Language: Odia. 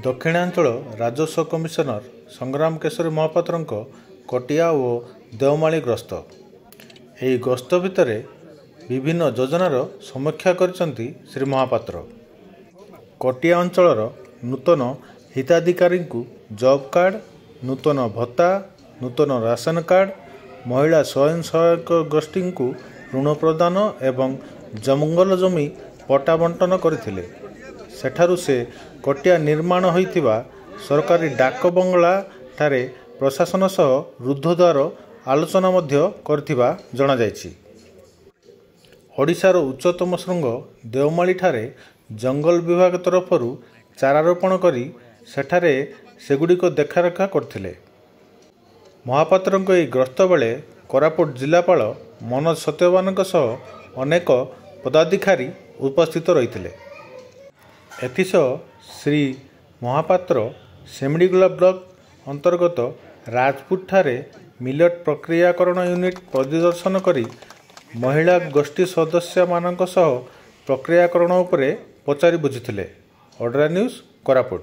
ଦକ୍ଷିଣାଞ୍ଚଳ ରାଜସ୍ୱ କମିଶନର ସଂଗ୍ରାମ କେଶରୀ ମହାପାତ୍ରଙ୍କ କଟିଆ ଓ ଦେଓମାଳି ଗସ୍ତ। ଏହି ଗସ୍ତ ଭିତରେ ବିଭିନ୍ନ ଯୋଜନାର ସମୀକ୍ଷା କରିଛନ୍ତି ଶ୍ରୀ ମହାପାତ୍ର। କଟିଆ ଅଞ୍ଚଳର ନୂତନ ହିତାଧିକାରୀଙ୍କୁ ଜବ୍ କାର୍ଡ଼, ନୂତନ ଭତ୍ତା, ନୂତନ ରାସନ କାର୍ଡ଼, ମହିଳା ସ୍ୱୟଂ ସହାୟକ ଗୋଷ୍ଠୀଙ୍କୁ ଋଣ ପ୍ରଦାନ ଏବଂ ଜଙ୍ଗଲ ଜମି ପଟ୍ଟା ବଣ୍ଟନ କରିଥିଲେ। ସେଠାରୁ ସେ କଟିଆ ନିର୍ମାଣ ହୋଇଥିବା ସରକାରୀ ଡାକ ବଙ୍ଗଳା ଠାରେ ପ୍ରଶାସନ ସହ ରୁଦ୍ଧଦ୍ୱାର ଆଲୋଚନା ମଧ୍ୟ କରିଥିବା ଜଣାଯାଇଛି। ଓଡ଼ିଶାର ଉଚ୍ଚତମ ଶୃଙ୍ଗ ଦେଓମାଳିଠାରେ ଜଙ୍ଗଲ ବିଭାଗ ତରଫରୁ ଚାରାରୋପଣ କରି ସେଠାରେ ସେଗୁଡ଼ିକ ଦେଖାରେଖା କରିଥିଲେ। ମହାପାତ୍ରଙ୍କ ଏହି ଗସ୍ତ ବେଳେ କୋରାପୁଟ ଜିଲ୍ଲାପାଳ ମନୋଜ ସତ୍ୟବାନଙ୍କ ସହ ଅନେକ ପଦାଧିକାରୀ ଉପସ୍ଥିତ ରହିଥିଲେ। ଏଥିସହ ଶ୍ରୀ ମହାପାତ୍ର ସେମିଡ଼ିଗୋଲା ବ୍ଲକ ଅନ୍ତର୍ଗତ ରାଜପୁରଠାରେ ମିଲେଟ୍ ପ୍ରକ୍ରିୟାକରଣ ୟୁନିଟ୍ ପରିଦର୍ଶନ କରି ମହିଳା ଗୋଷ୍ଠୀ ସଦସ୍ୟମାନଙ୍କ ସହ ପ୍ରକ୍ରିୟାକରଣ ଉପରେ ପଚାରି ବୁଝିଥିଲେ। ଅଡ୍ରା ନ୍ୟୁଜ୍ କୋରାପୁଟ।